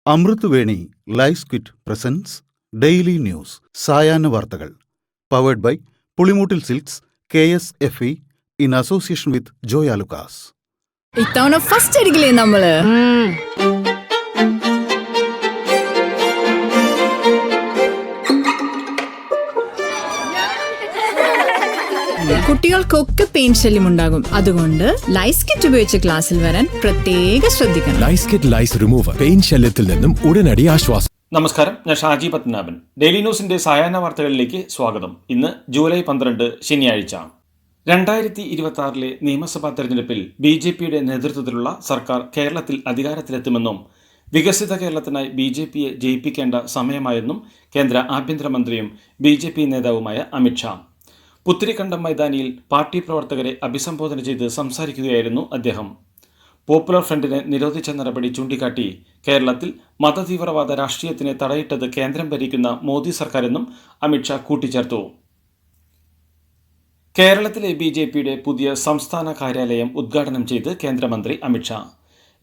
അമൃത് Veni lice kit presents daily news സായാഹ്ന വാർത്തകൾ powered by Pulimoottil silks KSFE in association with Joyalukkas. ഇത്തവണ first അടിക്കില്ലേ നമ്മള്? കുട്ടികൾക്കൊക്കെ പെയിൻ ശല്യം ഉണ്ടാകും. അതുകൊണ്ട് ലൈസ് കിറ്റ് ഉപയോഗിച്ച് ക്ലാസ്സിൽ വരാൻ പ്രത്യേക ശ്രദ്ധിക്കണം. ലൈസ് കിറ്റ് ലൈസ് റിമൂവർ പെയിൻ ശല്യത്തിൽ നിന്നും ഉടനടി ആശ്വാസം. നമസ്കാരം, ഞാൻ ഷാജി പത്മനാഭൻ. ഡെയിലി ന്യൂസിന്റെ സായാഹ്ന വാർത്തകളിലേക്ക് സ്വാഗതം. ഇന്ന് ജൂലൈ 12 ശനിയാഴ്ച. 2026 നിയമസഭാ തെരഞ്ഞെടുപ്പിൽ BJPയുടെ നേതൃത്വത്തിലുള്ള സർക്കാർ കേരളത്തിൽ അധികാരത്തിലെത്തുമെന്നും വികസിത കേരളത്തിനായി BJPയെ ജയിപ്പിക്കേണ്ട സമയമായെന്നും കേന്ദ്ര ആഭ്യന്തരമന്ത്രിയും BJP നേതാവുമായ അമിത്ഷാ പുത്തിരിക്കണ്ടം മൈതാനിയിൽ പാർട്ടി പ്രവർത്തകരെ അഭിസംബോധന ചെയ്ത് സംസാരിക്കുകയായിരുന്നു അദ്ദേഹം. പോപ്പുലർ ഫ്രണ്ടിനെ നിരോധിച്ച നടപടി ചൂണ്ടിക്കാട്ടി കേരളത്തിൽ മതതീവ്രവാദ രാഷ്ട്രീയത്തിന് തടയിട്ടത് കേന്ദ്രം ഭരിക്കുന്ന മോദി സർക്കാരെന്നും അമിത്ഷാ കൂട്ടിച്ചേർത്തു. കേരളത്തിലെ BJPയുടെ പുതിയ സംസ്ഥാന കാര്യാലയം ഉദ്ഘാടനം ചെയ്ത് കേന്ദ്രമന്ത്രി അമിത്ഷാ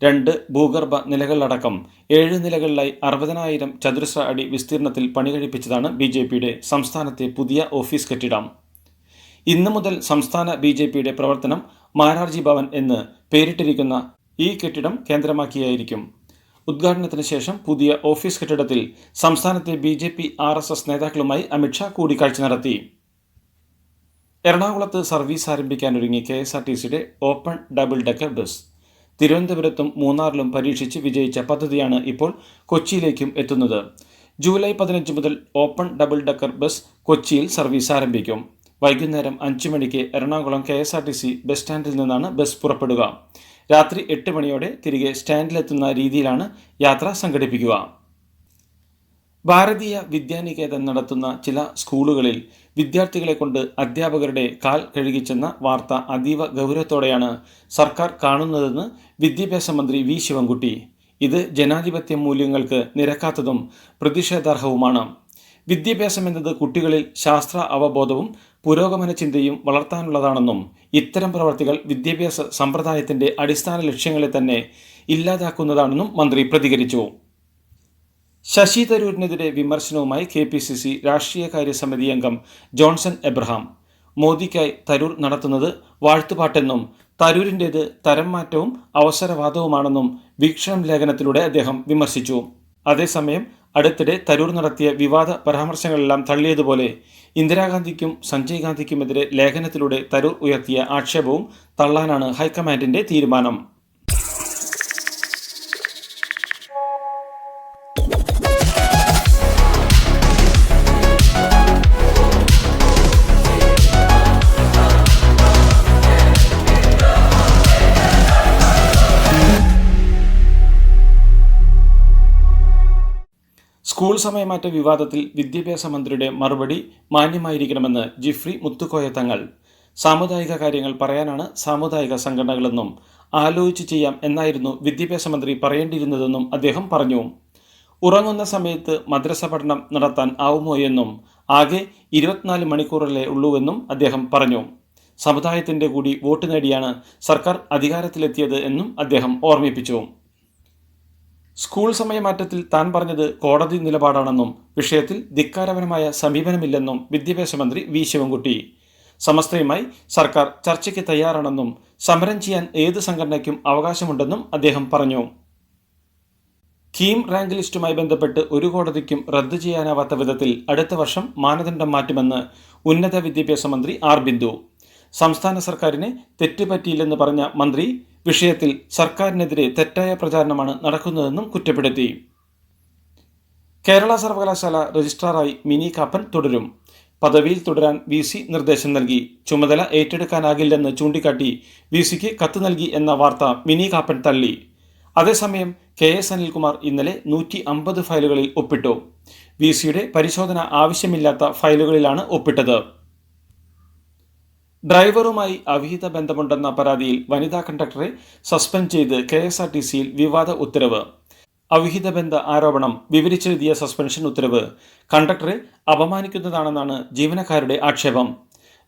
2 ഭൂഗർഭ നിലകളിലടക്കം 7 നിലകളിലായി 60,000 ചതുരശ്ര അടി വിസ്തീർണത്തിൽ പണി കഴിപ്പിച്ചതാണ് BJPയുടെ സംസ്ഥാനത്തെ പുതിയ ഓഫീസ് കെട്ടിടം. ഇന്നു മുതൽ സംസ്ഥാന BJPയുടെ പ്രവർത്തനം മാരാർജി ഭവൻ എന്ന് പേരിട്ടിരിക്കുന്ന ഈ കെട്ടിടം കേന്ദ്രമാക്കിയായിരിക്കും. ഉദ്ഘാടനത്തിന് ശേഷം പുതിയ ഓഫീസ് കെട്ടിടത്തിൽ സംസ്ഥാനത്തെ BJP RSS നേതാക്കളുമായി അമിത്ഷാ കൂടിക്കാഴ്ച നടത്തി. എറണാകുളത്ത് സർവീസ് ആരംഭിക്കാനൊരുങ്ങി KSRTCയുടെ ഓപ്പൺ ഡബിൾ ഡെക്കർ ബസ്. തിരുവനന്തപുരത്തും മൂന്നാറിലും പരീക്ഷിച്ച് വിജയിച്ച പദ്ധതിയാണ് ഇപ്പോൾ കൊച്ചിയിലേക്കും എത്തുന്നത്. ജൂലൈ 15 മുതൽ ഓപ്പൺ ഡബിൾ ഡെക്കർ ബസ് കൊച്ചിയിൽ സർവീസ് ആരംഭിക്കും. വൈകുന്നേരം 5 മണിക്ക് എറണാകുളം KSRTC ബസ് സ്റ്റാൻഡിൽ നിന്നാണ് ബസ് പുറപ്പെടുക. രാത്രി 8 മണിയോടെ തിരികെ സ്റ്റാൻഡിലെത്തുന്ന രീതിയിലാണ് യാത്ര സംഘടിപ്പിക്കുക. ഭാരതീയ വിദ്യാനികേതൻ നടത്തുന്ന ചില സ്കൂളുകളിൽ വിദ്യാർത്ഥികളെ കൊണ്ട് അധ്യാപകരുടെ കാൽ കഴുകിച്ചെന്ന വാർത്ത അതീവ ഗൗരവത്തോടെയാണ് സർക്കാർ കാണുന്നതെന്ന് വിദ്യാഭ്യാസ മന്ത്രി V. ശിവൻകുട്ടി. ഇത് ജനാധിപത്യ മൂല്യങ്ങൾക്ക് നിരക്കാത്തതും പ്രതിഷേധാർഹവുമാണ്. വിദ്യാഭ്യാസം എന്നത് കുട്ടികളിൽ ശാസ്ത്ര അവബോധവും പുരോഗമന ചിന്തയും വളർത്താനുള്ളതാണെന്നും ഇത്തരം പ്രവർത്തികൾ വിദ്യാഭ്യാസ സമ്പ്രദായത്തിന്റെ അടിസ്ഥാന ലക്ഷ്യങ്ങളെ തന്നെ ഇല്ലാതാക്കുന്നതാണെന്നും മന്ത്രി പ്രതികരിച്ചു. ശശി തരൂരിനെതിരെ വിമർശനവുമായി KPCC രാഷ്ട്രീയകാര്യ സമിതി അംഗം ജോൺസൺ എബ്രഹാം. മോദിക്കായി തരൂർ നടത്തുന്നത് വാഴ്ത്തുപാട്ടെന്നും തരൂരിൻ്റേത് തരം മാറ്റവും അവസരവാദവുമാണെന്നും വീക്ഷണം ലേഖനത്തിലൂടെ അദ്ദേഹം വിമർശിച്ചു. അതേസമയം അടുത്തിടെ തരൂർ നടത്തിയ വിവാദ പരാമർശങ്ങളെല്ലാം തള്ളിയതുപോലെ ഇന്ദിരാഗാന്ധിക്കും സഞ്ജയ് ഗാന്ധിക്കുമെതിരെ ലേഖനത്തിലൂടെ തരൂർ ഉയർത്തിയ ആക്ഷേപവും തള്ളാനാണ് ഹൈക്കമാൻഡിന്റെ തീരുമാനം. സ്കൂൾ സമയമാറ്റ വിവാദത്തിൽ വിദ്യാഭ്യാസ മന്ത്രിയുടെ മറുപടി മാന്യമായിരിക്കണമെന്ന് ജിഫ്രി മുത്തുക്കോയ തങ്ങൾ. സാമുദായിക കാര്യങ്ങൾ പറയാനാണ് സാമുദായിക സംഘടനകളെന്നും ആലോചിച്ച് ചെയ്യാം എന്നായിരുന്നു വിദ്യാഭ്യാസ മന്ത്രി പറയേണ്ടിയിരുന്നതെന്നും അദ്ദേഹം പറഞ്ഞു. ഉറങ്ങുന്ന സമയത്ത് മദ്രസ പഠനം നടത്താൻ ആവുമോ എന്നും ആകെ 24 മണിക്കൂറല്ലേ ഉള്ളൂവെന്നും അദ്ദേഹം പറഞ്ഞു. സമുദായത്തിന്റെ കൂടി വോട്ട് നേടിയാണ് സർക്കാർ അധികാരത്തിലെത്തിയത് എന്നും അദ്ദേഹം ഓർമ്മിപ്പിച്ചു. സ്കൂൾ സമയമാറ്റത്തിൽ താൻ പറഞ്ഞത് കോടതി നിലപാടാണെന്നും വിഷയത്തിൽ ധിക്കാരപരമായ സമീപനമില്ലെന്നും വിദ്യാഭ്യാസ മന്ത്രി V. ശിവൻകുട്ടി. സമസ്തയുമായി സർക്കാർ ചർച്ചയ്ക്ക് തയ്യാറാണെന്നും സമരം ചെയ്യാൻ ഏത് സംഘടനയ്ക്കും അവകാശമുണ്ടെന്നും അദ്ദേഹം പറഞ്ഞു. കീം റാങ്ക് ലിസ്റ്റുമായി ബന്ധപ്പെട്ട് ഒരു കോടതിക്കും റദ്ദു ചെയ്യാനാവാത്ത വിധത്തിൽ അടുത്ത വർഷം മാനദണ്ഡം മാറ്റുമെന്ന് ഉന്നത വിദ്യാഭ്യാസ മന്ത്രി R. ബിന്ദു. സംസ്ഥാന സർക്കാരിന് തെറ്റുപറ്റിയില്ലെന്ന് പറഞ്ഞ മന്ത്രി വിഷയത്തിൽ സർക്കാരിനെതിരെ തെറ്റായ പ്രചാരണമാണ് നടക്കുന്നതെന്നും കുറ്റപ്പെടുത്തി. കേരള സർവകലാശാല രജിസ്ട്രാറായി മിനി കാപ്പൻ തുടരും. പദവിയിൽ തുടരാൻ VC നിർദ്ദേശം നൽകി. ചുമതല ഏറ്റെടുക്കാനാകില്ലെന്ന് ചൂണ്ടിക്കാട്ടി VCക്ക് കത്ത് നൽകി എന്ന വാർത്ത മിനി കാപ്പൻ തള്ളി. അതേസമയം KS അനിൽകുമാർ ഇന്നലെ 150 ഫയലുകളിൽ ഒപ്പിട്ടു. VCയുടെ പരിശോധന ആവശ്യമില്ലാത്ത ഫയലുകളിലാണ് ഒപ്പിട്ടത്. ഡ്രൈവറുമായി അവിഹിത ബന്ധമുണ്ടെന്ന പരാതിയിൽ വനിതാ കണ്ടക്ടറെ സസ്പെൻഡ് ചെയ്ത് KSRTCയിൽ വിവാദ ഉത്തരവ്. അവിഹിത ബന്ധ ആരോപണം വിവരിച്ചെഴുതിയ സസ്പെൻഷൻ ഉത്തരവ് കണ്ടക്ടറെ അപമാനിക്കുന്നതാണെന്നാണ് ജീവനക്കാരുടെ ആക്ഷേപം.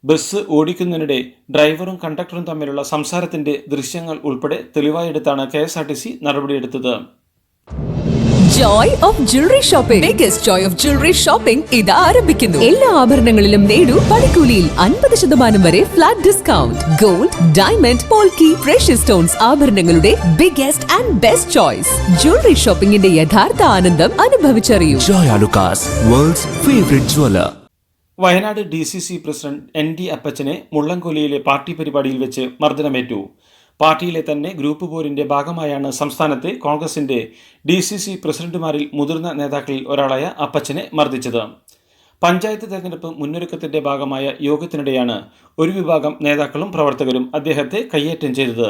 ബസ് ഓടിക്കുന്നതിനിടെ ഡ്രൈവറും കണ്ടക്ടറും തമ്മിലുള്ള സംസാരത്തിന്റെ ദൃശ്യങ്ങൾ ഉൾപ്പെടെ തെളിവായെടുത്താണ് KSRTC നടപടിയെടുത്തത്. Joy of jewellery shopping. Biggest joy of jewellery shopping ഇത് ആരംഭിക്കുന്നു. എല്ലാ ആഭരണങ്ങളിലും നേടൂ പണിക്കൂലിയിൽ 50% വരെ flat discount. Gold, diamond, polki, precious stones ആഭരണങ്ങളുടെ biggest and best choice. Jewellery ഷോപ്പിംഗിന്റെ യഥാർത്ഥ ആനന്ദം അനുഭവിച്ചറിയൂ. Joy Alukkas, world's favourite jeweller. Wayanad DCC president ND അപ്പച്ചനെ മുള്ളംകൊല്ലിയിലെ പാർട്ടി പരിപാടിയിൽ വെച്ച് മർദ്ദനമേറ്റു. പാർട്ടിയിലെ തന്നെ ഗ്രൂപ്പ് പോരിന്റെ ഭാഗമായാണ് സംസ്ഥാനത്തെ കോൺഗ്രസിന്റെ DCC പ്രസിഡന്റുമാരിൽ മുതിർന്ന നേതാക്കളിൽ ഒരാളായ അപ്പച്ചനെ മർദ്ദിച്ചത്. പഞ്ചായത്ത് തെരഞ്ഞെടുപ്പ് മുന്നൊരുക്കത്തിന്റെ ഭാഗമായ യോഗത്തിനിടെയാണ് ഒരു വിഭാഗം നേതാക്കളും പ്രവർത്തകരും അദ്ദേഹത്തെ കയ്യേറ്റം ചെയ്തത്.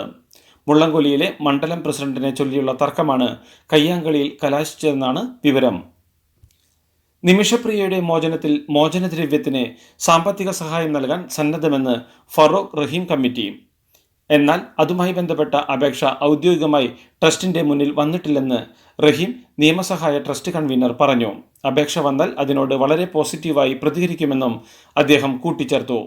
മുള്ളംകൊല്ലിയിലെ മണ്ഡലം പ്രസിഡന്റിനെ ചൊല്ലിയുള്ള തർക്കമാണ് കയ്യാങ്കളിയിൽ കലാശിച്ചതെന്നാണ് വിവരം. നിമിഷപ്രിയയുടെ മോചനത്തിൽ മോചനദ്രവ്യത്തിന് സാമ്പത്തിക സഹായം നൽകാൻ സന്നദ്ധമെന്ന് ഫറൂഖ് റഹീം കമ്മിറ്റി. എന്നാൽ അതുമായി ബന്ധപ്പെട്ട അപേക്ഷ ഔദ്യോഗികമായി ട്രസ്റ്റിന്റെ മുന്നിൽ വന്നിട്ടില്ലെന്ന് റഹീം നിയമസഹായ ട്രസ്റ്റ് കൺവീനർ പറഞ്ഞു. അപേക്ഷ വന്നാൽ അതിനോട് വളരെ പോസിറ്റീവായി പ്രതികരിക്കുമെന്നും അദ്ദേഹം കൂട്ടിച്ചേർത്തു.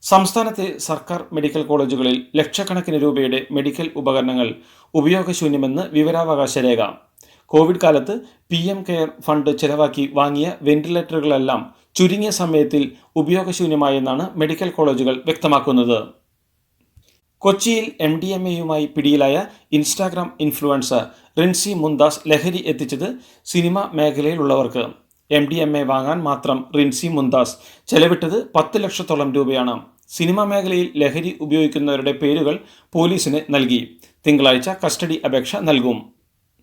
സംസ്ഥാനത്തെ സർക്കാർ മെഡിക്കൽ കോളേജുകളിൽ ലക്ഷക്കണക്കിന് രൂപയുടെ മെഡിക്കൽ ഉപകരണങ്ങൾ ഉപയോഗശൂന്യമെന്ന് വിവരാവകാശ രേഖ. കോവിഡ് കാലത്ത് PM കെയർ ഫണ്ട് ചെലവാക്കി വാങ്ങിയ വെന്റിലേറ്ററുകളെല്ലാം ചുരുങ്ങിയ സമയത്തിൽ ഉപയോഗശൂന്യമായെന്നാണ് മെഡിക്കൽ കോളേജുകൾ വ്യക്തമാക്കുന്നത്. കൊച്ചിയിൽ MDMAയുമായി പിടിയിലായ ഇൻസ്റ്റാഗ്രാം ഇൻഫ്ലുവൻസർ റിൻസി മുന്താസ് ലഹരി എത്തിച്ചത് സിനിമ മേഖലയിലുള്ളവർക്ക്. MDMA വാങ്ങാൻ മാത്രം റിൻസി മുന്താസ് ചെലവിട്ടത് 10 ലക്ഷത്തോളം രൂപയാണ്. സിനിമാ മേഖലയിൽ ലഹരി ഉപയോഗിക്കുന്നവരുടെ പേരുകൾ പോലീസിന് നൽകി. തിങ്കളാഴ്ച കസ്റ്റഡി അപേക്ഷ നൽകും.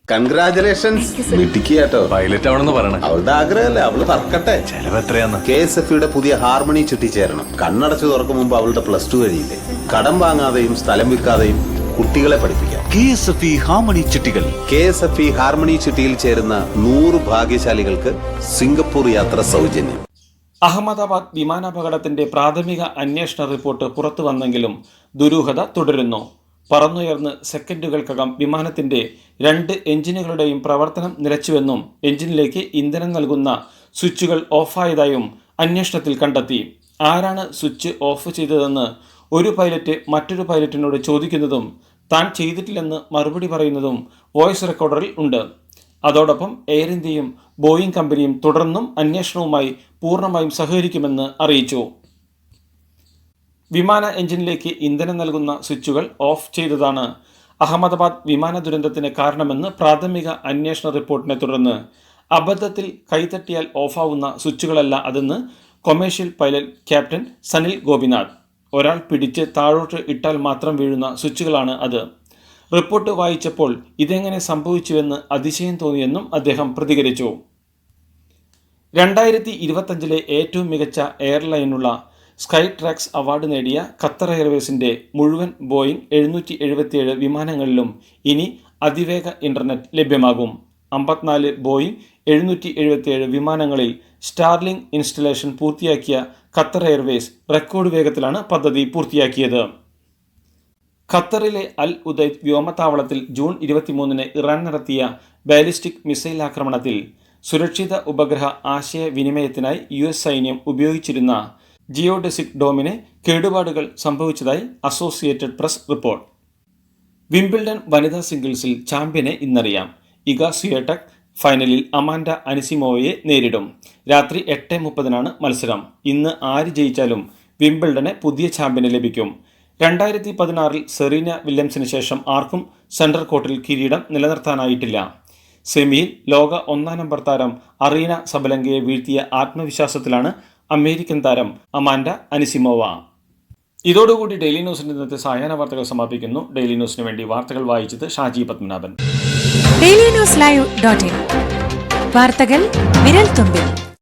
കൺഗ്രാചുലേഷൻസ്. മിടുക്കിയാട്ടോ. പൈലറ്റ് ആവണമെന്ന് പറയണേ. അവളുടെ ആഗ്രഹമല്ലേ, അവള് തർക്കട്ടെ. ചെലവ് എത്രയാന്ന്? KSFയുടെ പുതിയ ഹാർമണി ചിട്ടി ചേരണം. കണ്ണടച്ചു തുറക്കും മുമ്പ് അവളുടെ +2 കഴിയില്ലേ. കടം വാങ്ങാതെയും സ്ഥലം വിൽക്കാതെയും കുട്ടികളെ പഠിപ്പിക്കാം. KSFE ഹാർമണി ചിട്ടികൾ. KSFE ഹാർമണി ചിട്ടിയിൽ ചേരുന്ന 100 ഭാഗ്യശാലികൾക്ക് സിംഗപ്പൂർ യാത്ര സൗജന്യം. അഹമ്മദാബാദ് വിമാനാപകടത്തിന്റെ പ്രാഥമിക അന്വേഷണ റിപ്പോർട്ട് പുറത്തു വന്നെങ്കിലും ദുരൂഹത തുടരുന്നു. പറന്നുയർന്ന് സെക്കൻഡുകൾക്കകം വിമാനത്തിന്റെ 2 എഞ്ചിനുകളുടെയും പ്രവർത്തനം നിലച്ചുവെന്നും എഞ്ചിനിലേക്ക് ഇന്ധനം നൽകുന്ന സ്വിച്ചുകൾ ഓഫായതായും അന്വേഷണത്തിൽ കണ്ടെത്തി. ആരാണ് സ്വിച്ച് ഓഫ് ചെയ്തതെന്ന് ഒരു പൈലറ്റ് മറ്റൊരു പൈലറ്റിനോട് ചോദിക്കുന്നതും താൻ ചെയ്തിട്ടില്ലെന്ന് മറുപടി പറയുന്നതും വോയിസ് റെക്കോർഡറിൽ ഉണ്ട്. അതോടൊപ്പം എയർ ഇന്ത്യയും ബോയിങ് കമ്പനിയും തുടർന്നും അന്വേഷണവുമായി പൂർണ്ണമായും സഹകരിക്കുമെന്ന് അറിയിച്ചു. വിമാന എഞ്ചിനിലേക്ക് ഇന്ധനം നൽകുന്ന സ്വിച്ചുകൾ ഓഫ് ചെയ്തതാണ് അഹമ്മദാബാദ് വിമാന ദുരന്തത്തിന് കാരണമെന്ന് പ്രാഥമിക അന്വേഷണ റിപ്പോർട്ടിനെ തുടർന്ന് അബദ്ധത്തിൽ കൈതട്ടിയാൽ ഓഫാവുന്ന സ്വിച്ചുകളല്ല അതെന്ന് commercial pilot captain Sanil Gopinath. ഒരാൾ പിടിച്ച് താഴോട്ട് ഇട്ടാൽ മാത്രം വീഴുന്ന സ്വിച്ചുകളാണ് അത്. റിപ്പോർട്ട് വായിച്ചപ്പോൾ ഇതെങ്ങനെ സംഭവിച്ചുവെന്ന് അതിശയം തോന്നിയെന്നും അദ്ദേഹം പ്രതികരിച്ചു. 2025 ഏറ്റവും മികച്ച എയർലൈനുള്ള സ്കൈ ട്രാക്സ് അവാർഡ് നേടിയ ഖത്തർ എയർവേസിന്റെ മുഴുവൻ ബോയിങ് 777 വിമാനങ്ങളിലും ഇനി അതിവേഗ ഇന്റർനെറ്റ് ലഭ്യമാകും. 54 ബോയിങ് 777 വിമാനങ്ങളിൽ സ്റ്റാർലിങ്ക് ഇൻസ്റ്റലേഷൻ പൂർത്തിയാക്കിയ ഖത്തർ എയർവേസ് റെക്കോർഡ് വേഗത്തിലാണ് പദ്ധതി പൂർത്തിയാക്കിയത്. ഖത്തറിലെ അൽ ഉദൈദ് വ്യോമത്താവളത്തിൽ ജൂൺ 23-ന് ഇറാൻ നടത്തിയ ബാലിസ്റ്റിക് മിസൈൽ ആക്രമണത്തിൽ സുരക്ഷിത ഉപഗ്രഹ ആശയവിനിമയത്തിനായി US സൈന്യം ഉപയോഗിച്ചിരുന്ന ജിയോഡെസിക് ഡോമിന് കേടുപാടുകൾ സംഭവിച്ചതായി അസോസിയേറ്റഡ് പ്രസ് റിപ്പോർട്ട്. വിംബിൾഡൺ വനിതാ സിംഗിൾസിൽ ചാമ്പ്യനെ ഇന്നറിയാം. ഇഗ സ്വിയടെക് ഫൈനലിൽ അമാൻഡ അനിസിമോവയെ നേരിടും. രാത്രി 8:30-നാണ് മത്സരം. ഇന്ന് ആര് ജയിച്ചാലും വിംബിൾഡന് പുതിയ ചാമ്പ്യനെ ലഭിക്കും. 2016-ൽ സെറീന വില്യംസിന് ശേഷം ആർക്കും സെൻട്രൽ കോർട്ടിൽ കിരീടം നിലനിർത്താനായിട്ടില്ല. സെമിയിൽ ലോക 1-ാം നമ്പർ താരം അറീന സബലങ്കയെ വീഴ്ത്തിയ ആത്മവിശ്വാസത്തിലാണ് അമേരിക്കൻ താരം അമാൻഡ അനിസിമോവ. ഇതോടുകൂടി ഡെയിലി ന്യൂസിന്റെ ഇന്നത്തെ സായാഹ്ന വാർത്തകൾ സമാപിക്കുന്നു. ഡെയിലി ന്യൂസിന് വേണ്ടി വാർത്തകൾ വായിച്ചത് Shaji Padmanabhan. Daily news live .in വാർത്തകൾ വിരൽ തുമ്പിൽ.